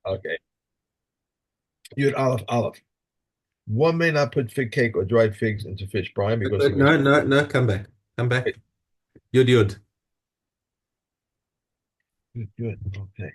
Okay. Yud Aleph Aleph. One may not put fig cake or dried figs into fish brine because he was No, no, no, come back. Come back. Yud Yud. good. Good. Okay.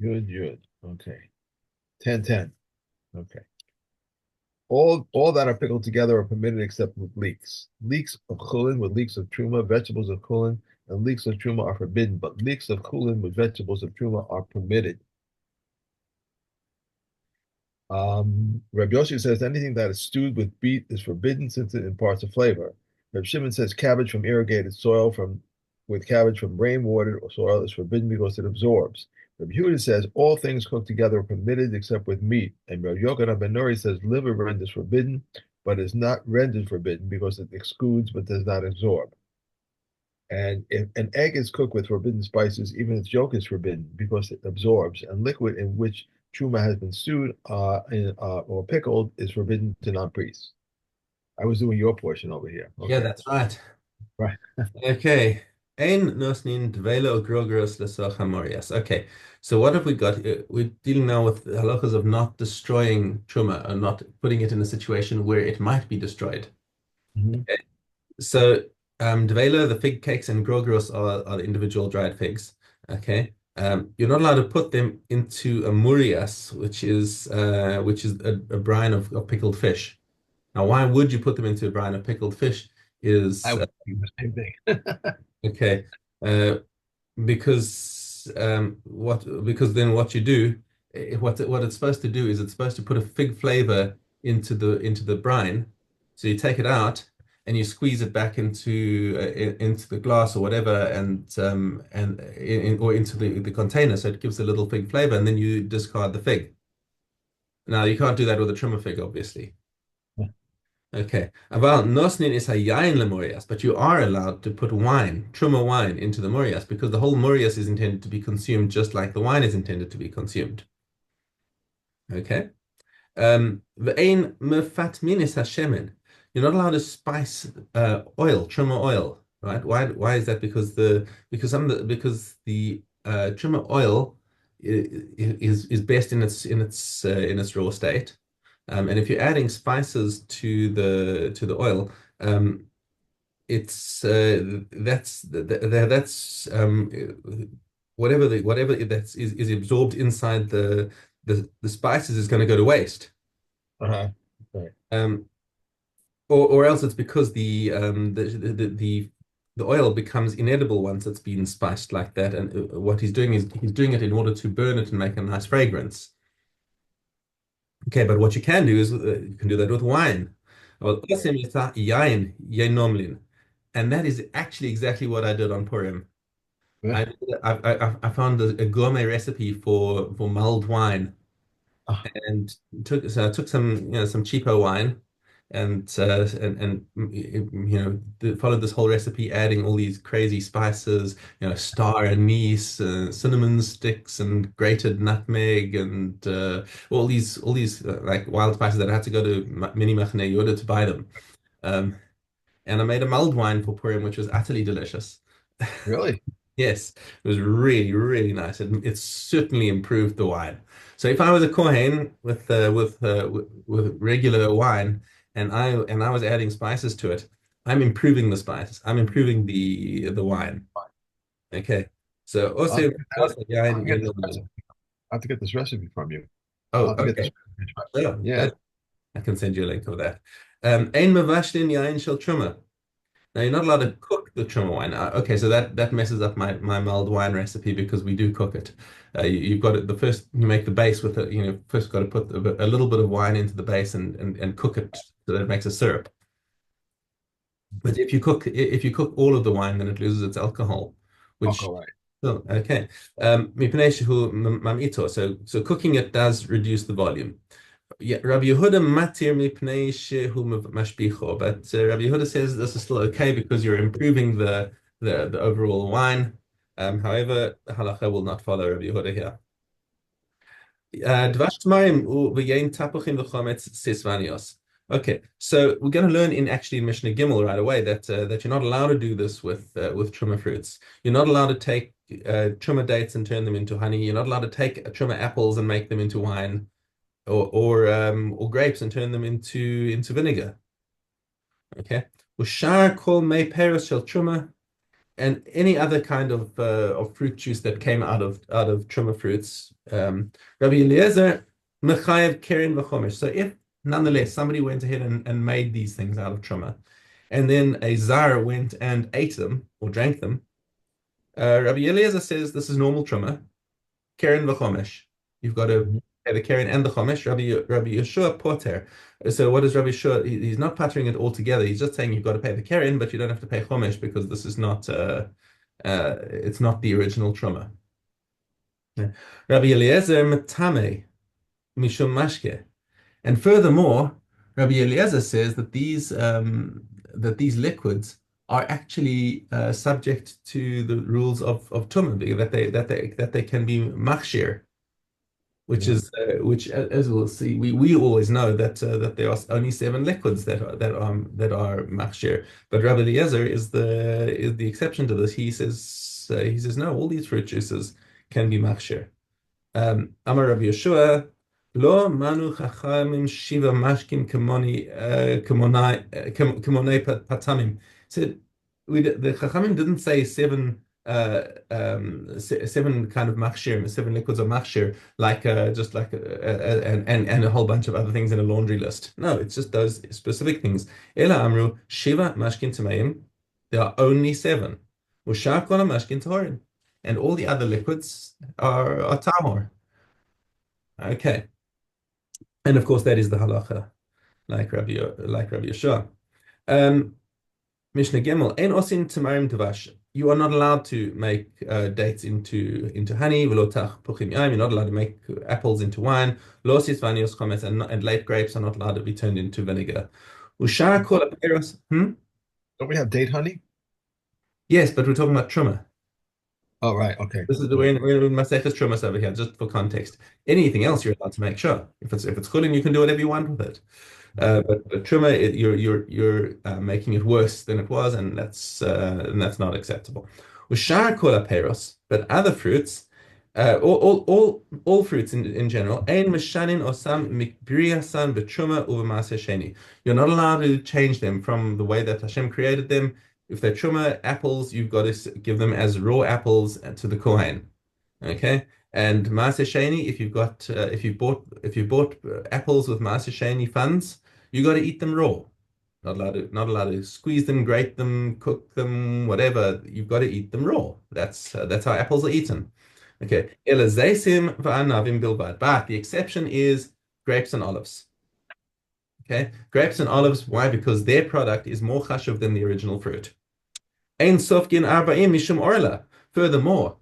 Good. Okay. 10. Okay. All that are pickled together are permitted except with leeks. Leeks of chulin with leeks of truma, vegetables of chulin, and leeks of truma are forbidden, but leeks of chulin with vegetables of truma are permitted. Rabbi Yossi says anything that is stewed with beet is forbidden since it imparts a flavor. Rabbi Shimon says cabbage from irrigated soil from with cabbage from rainwater soil is forbidden because it absorbs. Rabbi Yehuda says all things cooked together are permitted except with meat. And Rabbi Yochanan ben Nuri says liver rendered is forbidden, but is not rendered forbidden because it excludes but does not absorb. And if an egg is cooked with forbidden spices, even its yolk is forbidden because it absorbs. And liquid in which truma has been stewed or pickled is forbidden to non-priests. I was doing your portion over here. Yeah, Okay, that's right. right. Okay. Ein nosnin dvelo grogros lesoch hamorias. Okay. So what have we got? We're dealing now with the halachas of not destroying truma and not putting it in a situation where it might be destroyed. Hmm. Okay. So dvelo, the fig cakes, and grogros are the individual dried figs. Okay. You're not allowed to put them into a murias, which is a brine of pickled fish. Now, why would you put them into a brine of pickled fish? I Is would do the same thing. Okay, uh, because then what you do, what it's supposed to do is it's supposed to put a fig flavor into the brine. So you take it out and you squeeze it back into the glass or whatever, or into the container, so it gives a little fig flavor, and then you discard the fig. Now you can't do that with a trimmer fig, obviously. Okay. Aval nosnin is hayayin lemorias, but you are allowed to put wine, truma wine, into the morias because the whole morias is intended to be consumed just like the wine is intended to be consumed. Okay. Ve'ein mefatmin is hashemen. You're not allowed to spice oil, truma oil, right? Why is that? Because the truma oil is best in its raw state. And if you're adding spices to the oil, um, it's that's whatever that's is absorbed inside the spices is going to go to waste. Uh-huh. Right. Um, or else it's because the oil becomes inedible once it's been spiced like that. And what he's doing is he's doing it in order to burn it and make a nice fragrance. Okay, but what you can do is you can do that with wine. Well, and that is actually exactly what I did on Purim. Yeah. I I found a gourmet recipe for mulled wine, Ah, and I took some cheapo wine, and followed this whole recipe, adding all these crazy spices, star anise, cinnamon sticks, and grated nutmeg, and all these like wild spices that I had to go to mini Machne Yehuda to buy them. Um, and I made a mulled wine for Purim, which was utterly delicious. really? Yes, it was really, really nice. It certainly improved the wine. So if I was a Kohen with regular wine and I was adding spices to it, I'm improving the spice. I'm improving the wine. Okay. So I'll, also, I'll, also yeah, I'll get this recipe. I have to get this recipe from you. I'll oh, have to get this okay. recipe. Yeah, Yeah. good. I can send you a link of that. Ein mavashtin yain shel truma. Now you're not allowed to cook the trimmer wine. Okay, so that messes up my mulled wine recipe because we do cook it. You've got it. The first you make the base with it. First got to put a little bit of wine into the base and cook it so that it makes a syrup. But if you cook all of the wine, then it loses its alcohol, which Alcohol, right. oh, okay. מפני שהוא ממעיטו. So cooking it does reduce the volume. Yeah, Rabbi Yehuda matir mipnei shehu mashbicho, but Rabbi Yehuda says this is still okay because you're improving the overall wine. However, halacha will not follow Rabbi Yehuda here. Dvash tamarim v'yein tapuchim v'chometz sisvanios. Okay, so we're going to learn in Mishnah Gimel right away that you're not allowed to do this with truma fruits. You're not allowed to take truma dates and turn them into honey. You're not allowed to take truma apples and make them into wine, or grapes and turn them into vinegar. Okay, ushar kol mei peros shel truma, and any other kind of fruit juice that came out of truma fruits. Rabbi Eliezer mechayev keren v'chomesh. So if nonetheless somebody went ahead and made these things out of truma, and then a zar went and ate them or drank them, Rabbi Eliezer says this is normal truma, keren v'chomesh. You've got to Mhm. pay the keren and the chomesh. Rabbi Yeshua poter. So what is Rabbi Yeshua? He's not pattering it all together. He's just saying you've got to pay the keren, but you don't have to pay chomesh because this is not it's not the original truma. Yeah. Rabbi Eliezer metame mishum mashke. And furthermore, Rabbi Eliezer says that these liquids are actually subject to the rules of tumah, that they can be machshir, which Yeah. is which, as we'll see, we always know that there are only seven liquids that are machshir, but Rabbi Eliezer is the exception to this. He says no, all these fruit juices can be machshir. Amar Rabbi Yeshua, Lo manu chachamim shiva mashkim kemonei patamim. Said the chachamim didn't say seven kind of machshir, seven liquids of machshir, like just like and a whole bunch of other things in a laundry list. No, it's just those specific things. Ela amru shiva mashkin tameim. There are only seven. Ushar kol mashkin tahorim, and all the other liquids are tahor. Okay, and of course that is the halacha, like Rabbi Yeshua. Um, Mishnah Gimel, ein osin tamarim davash. You are not allowed to make dates into honey. V'lo tach puchim yaim. You're not allowed to make apples into wine. Lo sisvanios chometz, and late grapes are not allowed to be turned into vinegar. Ushar kol aperos. Don't we have date honey? Yes, but we're talking about truma. Oh, right. Okay. This is Good. we're in Maseches Terumos over here, just for context. Anything else you're allowed to make, sure. If it's chulin, you can do whatever you want with it. But truma, you're making it worse than it was, and that's not acceptable. Ushar kol peros, but other fruits, all fruits in general, ein mishanin osam mikbriyasan betruma uv'maaseh sheni. You're not allowed to change them from the way that Hashem created them. If they're truma apples, you've got to give them as raw apples to the Kohen. Okay? And Maaseh Sheni, if you bought apples with Maaseh Sheni funds, you got to eat them raw. Not allowed to squeeze them, grate them, cook them, whatever. You've got to eat them raw. That's how apples are eaten. Okay. Ela zeisim va'anavim bilbad. But the exception is grapes and olives. Okay. Grapes and olives. Why? Because their product is more chashuv than the original fruit. Ein sofgin arba'im mishum orla. Furthermore,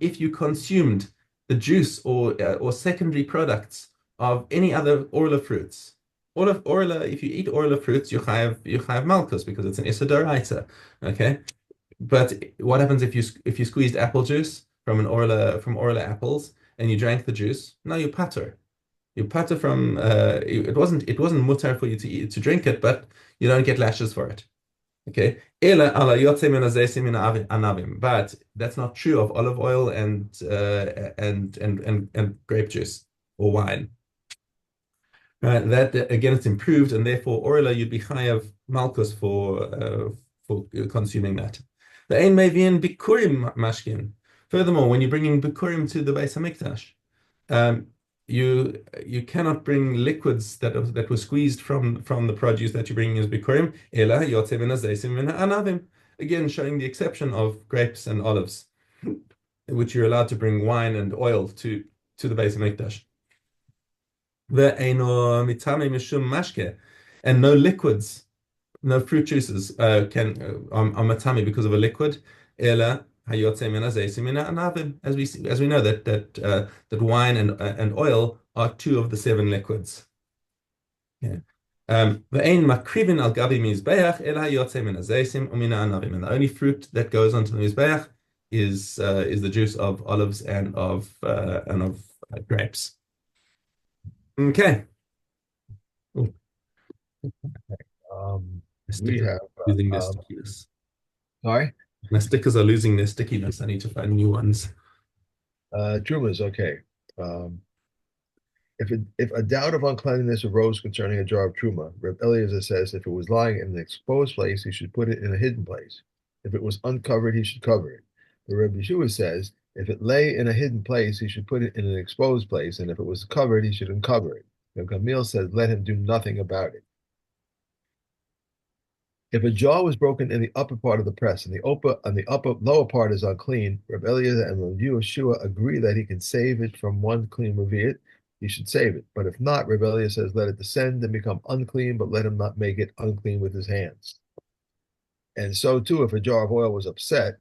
if you consumed the juice or secondary products of any other orla fruits, orla, if you eat orla fruits, you have malchus because it's an issa d'oraisa. Okay, but what happens if you squeezed apple juice from orla apples and you drank the juice? No, you pater. You pater from it wasn't mutar for you to drink it, but you don't get lashes for it. Okay. But that's not true of olive oil and grape juice or wine. Right. That again, it's improved, and therefore orla you'd be chayav malchus for consuming that. The ein mevi'in bikurim mashkin. Furthermore, when you're bringing bikurim to the Beis Hamikdash, um, you cannot bring liquids that were squeezed from the produce that you're bringing as bikurim. Ela yotze min hazeisim min ha'anavim. Again, showing the exception of grapes and olives, which you're allowed to bring wine and oil to the Beis Hamikdash. Ve'eino mitame mishum mashke, and no liquids, no fruit juices are matame because of a liquid. Ela hayotze min hazeisim min ha'anavim, as we know that wine and oil are two of the seven liquids. Yeah. Ve'ein makrivin al gabi mizbeach ela hayotze min hazeisim u'min ha'anavim, and the only fruit that goes onto the mizbeach is the juice of olives and of grapes. Okay. Um, My we stickers have are losing their stickiness. sorry, My stickers are losing their stickiness. I need to find new ones. Truma's okay. Um, if a doubt of uncleanliness arose concerning a jar of truma, Reb Eliezer says if it was lying in an exposed place, he should put it in a hidden place. If it was uncovered, he should cover it. The Reb Yeshua says if it lay in a hidden place, he should put it in an exposed place, and if it was covered, he should uncover it. Reb Gamil says let him do nothing about it. If a jar was broken in the upper part of the press and the upper lower part is unclean, Reb Eliezer and Reb Yeshua agree that he can save it from one clean revi'it. He should save it. But if not, Reb Eliezer says let it descend and become unclean, but let him not make it unclean with his hands. And so too, if a jar of oil was upset,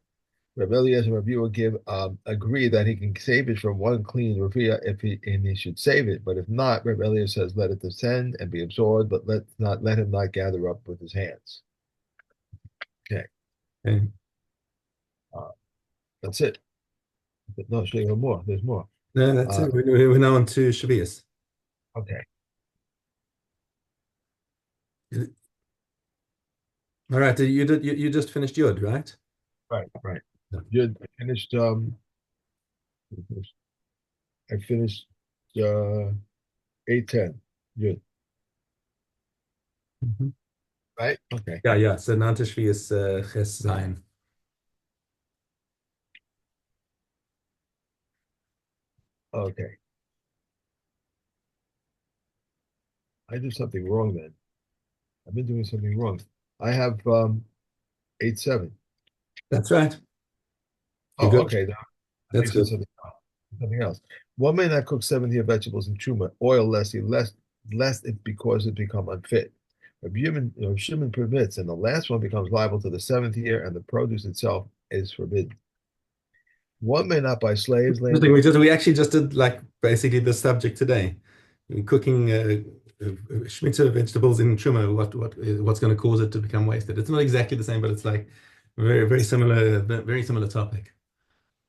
Reb Eliezer and Reb Yeshua agree that he can save it from one clean revi'ah if he should save it. But if not, Reb Eliezer says let it descend and be absorbed, but let him not gather up with his hands. Okay. Okay. Uh, That's it. No, actually, there more. There's more. No, that's Uh, it. We're now on to Shavias. okay. All right. You just finished Yod, right? Right. Right. Yeah. Good. I finished 8:10. Good. Mhm. Right? Okay. Yeah, yeah. So now to Shavias Ches Zayin. Okay. I did something wrong then. I've been doing something wrong. I have 8:7. That's right. You're Oh, good. okay. Now, I That's said good. something else. One may not cook 70 vegetables in truma, oil lest it because it become unfit. Shimon permits, and the last one becomes liable to the seventh year, and the produce itself is forbidden. One may not buy slaves, land, Interesting. or We actually just did like basically the subject today. Cooking Shemitah vegetables in truma, what's going to cause it to become wasted? It's not exactly the same, but it's like very similar topic.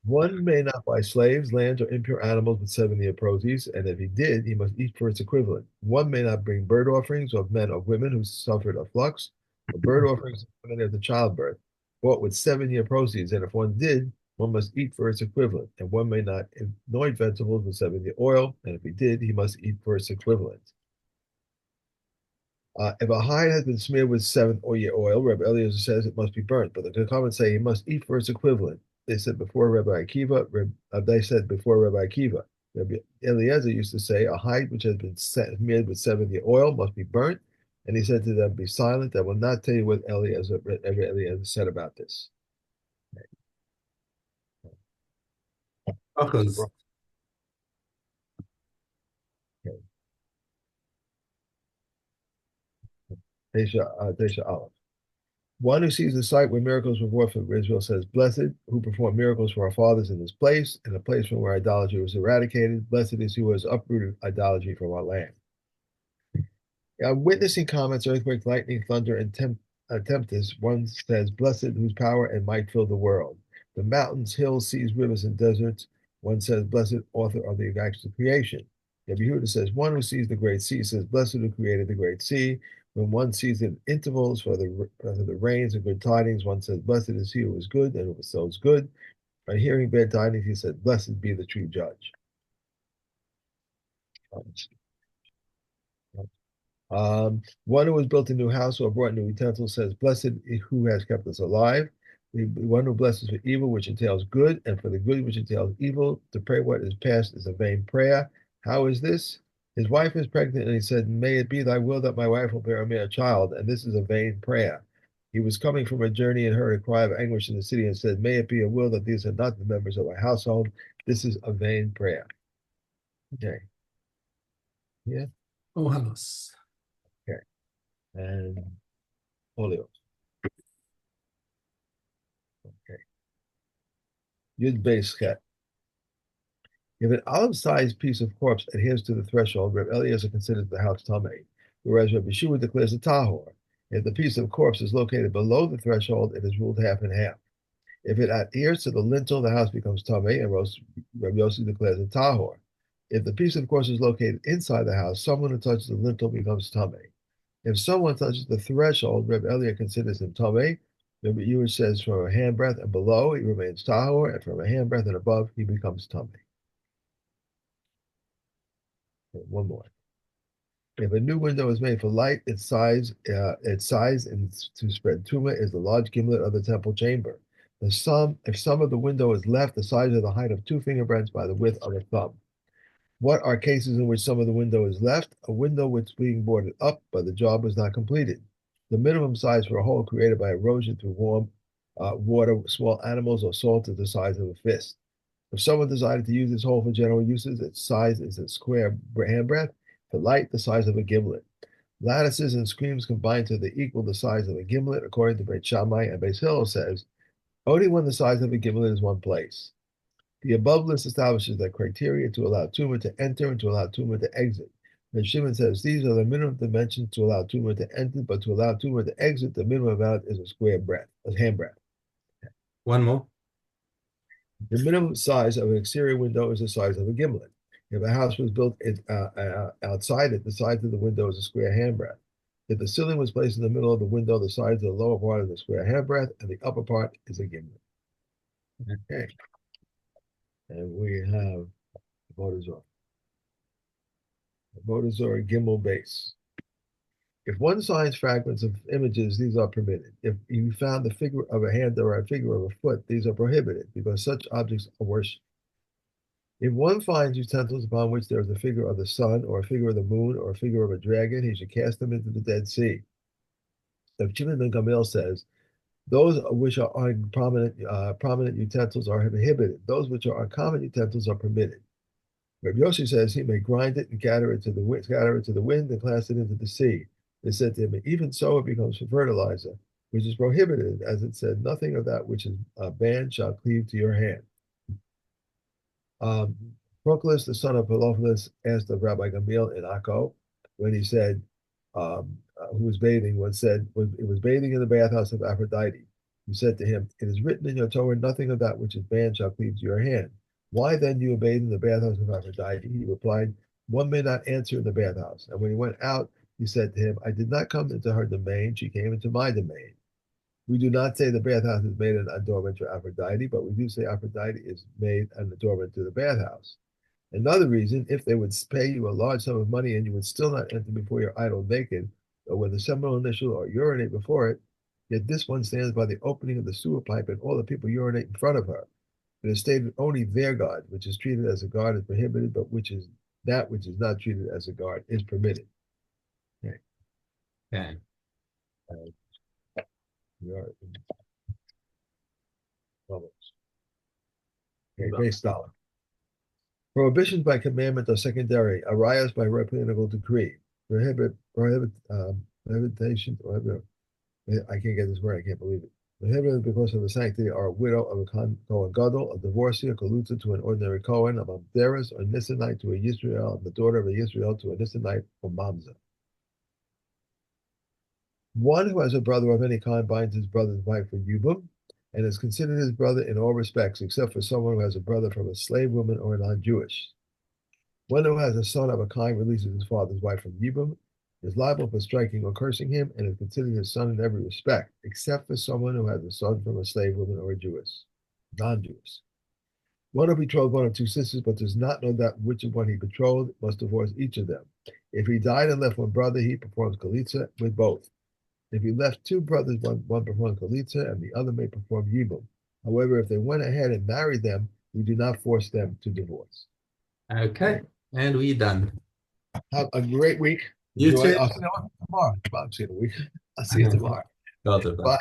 one may not buy slaves, lands, or impure animals with 70 produce, and if he did, he must eat for its equivalent. One may not bring bird offerings of men or women who suffered a flux, or bird offerings of women after childbirth, bought with 7 year proceeds, and if one did, one must eat for its equivalent, and one may not anoint vegetables with 7 year oil, and if he did, he must eat for its equivalent. If a hide has been smeared with 7 year oil, Rabbi Eliezer says it must be burnt, but the Chachamim say he must eat for its equivalent. They said before Rabbi Akiva. They said before Rabbi Akiva. Rabbi Eliezer used to say a hide which has been smeared with 7 year oil must be burnt, and he said to them, "Be silent. I will not tell you what Eliezer said about this." Achos. Okay. Desha Aleph. One who sees the site where miracles were wrought for Israel says, Blessed, who performed miracles for our fathers in this place, and a place from where idolatry was eradicated. Blessed is he who has uprooted idolatry from our land. Witnessing comets, earthquake, lightning, thunder, and tempest, one says, Blessed, whose power and might fill the world. The mountains, hills, seas, rivers, and deserts, one says, Blessed, author of the acts of creation. Yehuda says, One who sees the great sea says, Blessed, who created the great sea. When one sees in intervals for the rains and good tidings, one says, Blessed is he who is good and who bestows good. By hearing bad tidings, he said, Blessed be the true judge. One who has built a new house or brought new utensils says, Blessed who has kept us alive. One who blesses for evil, which entails good, and for the good, which entails evil. To pray what is past is a vain prayer. How is this? His wife is pregnant, and he said, May it be thy will that my wife will bear me a child. And this is a vain prayer. He was coming from a journey and heard a cry of anguish in the city and said, May it be a will that these are not the members of my household. This is a vain prayer. Okay. Yeah. Oh, halos. Okay. And Olio. Okay. Yud Beis Chet. If an olive-sized piece of corpse adheres to the threshold, Reb Eliezer considers the house tamei, whereas Reb Yeshua declares it tahor. If the piece of corpse is located below the threshold, it is ruled half and half. If it adheres to the lintel, the house becomes tamei, and Reb Yossi declares it tahor. If the piece of corpse is located inside the house, someone who touches the lintel becomes tamei. If someone touches the threshold, Reb Elliot considers him tamei. Reb Yehuda says from a handbreadth and below he remains tahor, and from a handbreadth and above he becomes tamei. One more. If a new window is made for light, its size and to spread tuma is the large gimlet of the temple chamber. If some of the window is left, the size of the height of 2 fingerbreadths by the width of a thumb. What are cases in which some of the window is left? A window which is being boarded up, but the job was not completed. The minimum size for a hole created by erosion through warm water, small animals, or salt is the size of a fist. If someone decided to use this hole for general uses, its size is a square handbreadth. For light, the size of a gimlet. Lattices and screens combined to equal the size of a gimlet, according to Beit Shammai, and Beis Hillel says, only when the size of a gimlet is one place. The above list establishes the criteria to allow tumor to enter and to allow tumor to exit. And Shimon says these are the minimum dimensions to allow tumor to enter, but to allow tumor to exit, the minimum amount is a square breadth, a handbreadth. One more. The minimum size of an exterior window is the size of a gimlet. If a house was built outside it, the size of the window is a square handbreadth. If the ceiling was placed in the middle of the window, the size of the lower part is a square handbreadth, and the upper part is a gimlet. Okay. And we have Vodazor. Vodazor Gimel base. If one finds fragments of images, these are permitted. If you found the figure of a hand or a figure of a foot, these are prohibited because such objects are worshipped. If one finds utensils upon which there is a figure of the sun or a figure of the moon or a figure of a dragon, he should cast them into the Dead Sea. If Shimon ben Gamliel says, those which are prominent utensils are prohibited. Those which are uncommon utensils are permitted. Rabbi Yossi says he may grind it and scatter it to the wind and cast it into the sea. They said to him, even so it becomes fertilizer, which is prohibited, as it said, nothing of that which is banned shall cleave to your hand. Proclus, the son of Pelophilus, asked of Rabbi Gamliel in Akko when he said, who was bathing, it was bathing in the bathhouse of Aphrodite. He said to him, it is written in your Torah, nothing of that which is banned shall cleave to your hand. Why then do you bathe in the bathhouse of Aphrodite? He replied, one may not answer in the bathhouse. And when he went out, he said to him, I did not come into her domain, she came into my domain. We do not say the bathhouse is made an adornment to Aphrodite, but we do say Aphrodite is made an adornment to the bathhouse. Another reason, if they would pay you a large sum of money and you would still not enter before your idol naked, or with a seminal initial or urinate before it, yet this one stands by the opening of the sewer pipe and all the people urinate in front of her. It is stated only their God, which is treated as a God, is prohibited, but which is not treated as a God is permitted. Okay. Okay. We are okay, base dollar. Prohibitions by commandment are secondary. Arias by rabbinical decree. Prohibitation. I can't get this word. I can't believe it. Prohibited because of the sanctity are a widow of a Kohen Gadol, a divorcee, a Kalutza to an ordinary Kohen, a Mamzeres or Nissanite to a Yisrael, the daughter of a Yisrael to a Nissanite or Mamza. One who has a brother of any kind binds his brother's wife for Yubum and is considered his brother in all respects, except for someone who has a brother from a slave woman or a non-Jewish. One who has a son of a kind releases his father's wife from Yibum, is liable for striking or cursing him, and is considered his son in every respect, except for someone who has a son from a slave woman or a Jewess, non-Jewish. One who betrothed one of two sisters, but does not know that which one he betrothed, must divorce each of them. If he died and left one brother, he performs Kalitza with both. If he left two brothers, one performs Kalitza, and the other may perform Yibum. However, if they went ahead and married them, we do not force them to divorce. Okay. And we done. Have a great week. You Enjoy. too. I'll see you tomorrow. I'll see you in a week. I'll see you tomorrow. Bye.